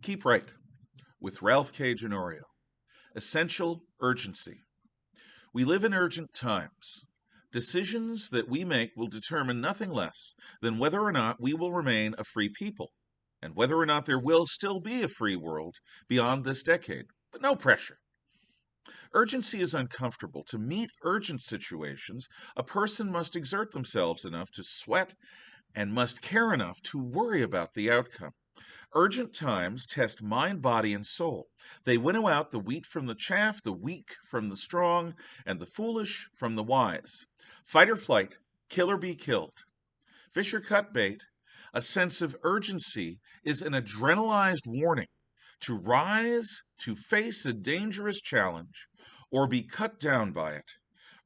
Keep Right with Ralph K. Ginorio. Essential urgency. We live in urgent times. Decisions that we make will determine nothing less than whether or not we will remain a free people, and whether or not there will still be a free world beyond this decade. But no pressure. Urgency is uncomfortable. To meet urgent situations, a person must exert themselves enough to sweat and must care enough to worry about the outcome. Urgent times test mind, body, and soul. They winnow out the wheat from the chaff, the weak from the strong, and the foolish from the wise. Fight or flight, kill or be killed. Fish or cut bait, a sense of urgency is an adrenalized warning to rise to face a dangerous challenge or be cut down by it.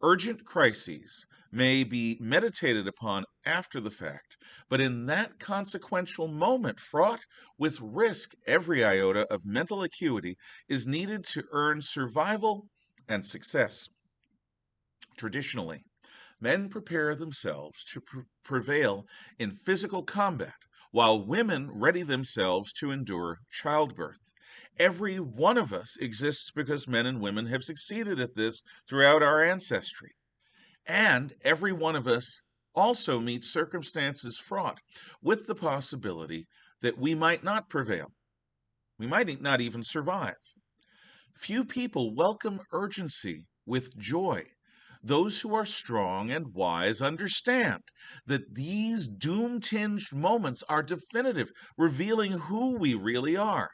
Urgent crises may be meditated upon after the fact, but in that consequential moment, fraught with risk, every iota of mental acuity is needed to earn survival and success. Traditionally, men prepare themselves to prevail in physical combat, while women ready themselves to endure childbirth. Every one of us exists because men and women have succeeded at this throughout our ancestry. And every one of us also meets circumstances fraught with the possibility that we might not prevail. We might not even survive. Few people welcome urgency with joy. Those who are strong and wise understand that these doom-tinged moments are definitive, revealing who we really are.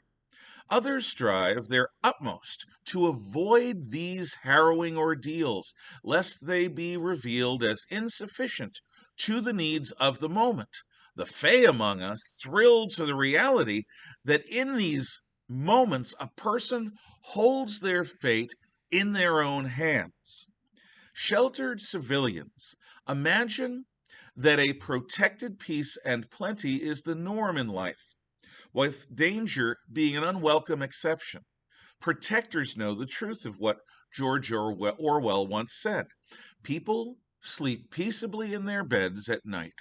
Others strive their utmost to avoid these harrowing ordeals, lest they be revealed as insufficient to the needs of the moment. The fey among us thrill to the reality that in these moments a person holds their fate in their own hands. Sheltered civilians imagine that a protected peace and plenty is the norm in life, with danger being an unwelcome exception. Protectors know the truth of what George Orwell once said. People sleep peaceably in their beds at night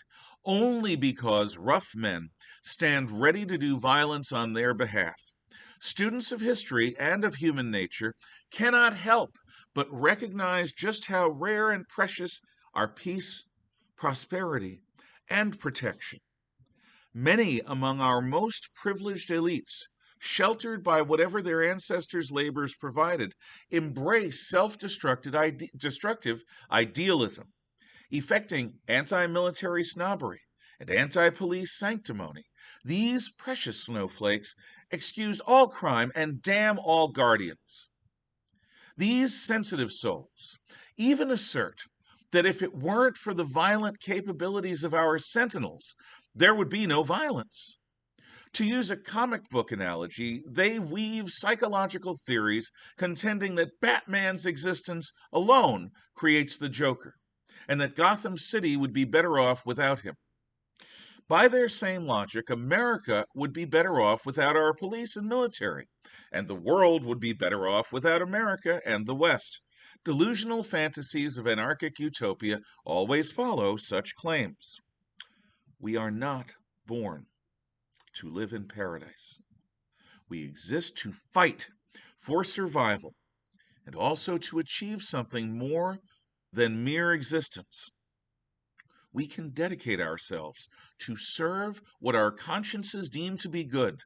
only because rough men stand ready to do violence on their behalf. Students of history and of human nature cannot help but recognize just how rare and precious are peace, prosperity, and protection. Many among our most privileged elites, sheltered by whatever their ancestors' labors provided, embrace self-destructive idealism, effecting anti-military snobbery and anti-police sanctimony. These precious snowflakes excuse all crime and damn all guardians. These sensitive souls even assert that if it weren't for the violent capabilities of our sentinels, there would be no violence. To use a comic book analogy, they weave psychological theories contending that Batman's existence alone creates the Joker, and that Gotham City would be better off without him. By their same logic, America would be better off without our police and military, and the world would be better off without America and the West. Delusional fantasies of anarchic utopia always follow such claims. We are not born to live in paradise. We exist to fight for survival and also to achieve something more than mere existence. We can dedicate ourselves to serve what our consciences deem to be good,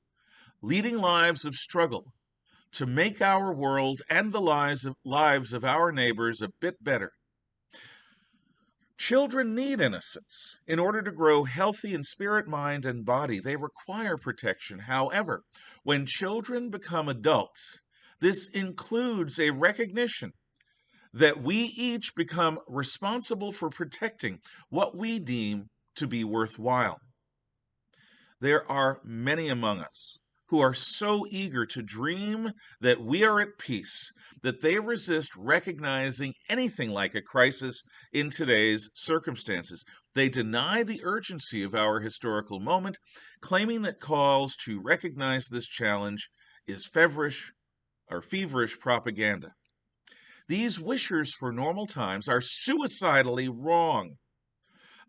leading lives of struggle to make our world and the lives of our neighbors a bit better. Children need innocence. In order to grow healthy in spirit, mind, and body, they require protection. However, when children become adults, this includes a recognition that we each become responsible for protecting what we deem to be worthwhile. There are many among us who are so eager to dream that we are at peace that they resist recognizing anything like a crisis in today's circumstances. They deny the urgency of our historical moment, claiming that calls to recognize this challenge is feverish propaganda. These wishers for normal times are suicidally wrong.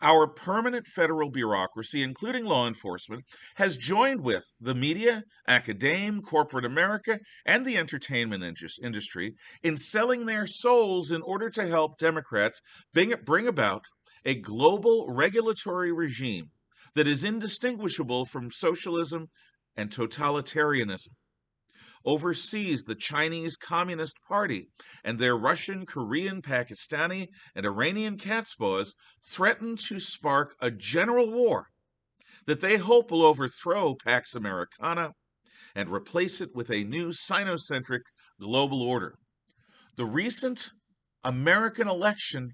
Our permanent federal bureaucracy, including law enforcement, has joined with the media, academe, corporate America, and the entertainment industry in selling their souls in order to help Democrats bring about a global regulatory regime that is indistinguishable from socialism and totalitarianism. Overseas, the Chinese Communist Party and their Russian, Korean, Pakistani, and Iranian catspaws threaten to spark a general war that they hope will overthrow Pax Americana and replace it with a new sinocentric global order. The recent American election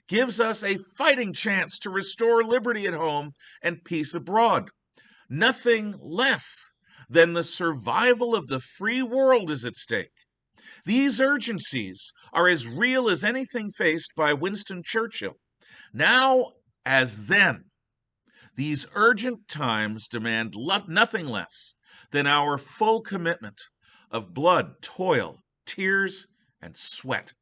gives us a fighting chance to restore liberty at home and peace abroad. Nothing less than the survival of the free world is at stake. These urgencies are as real as anything faced by Winston Churchill. Now as then, these urgent times demand nothing less than our full commitment of blood, toil, tears, and sweat.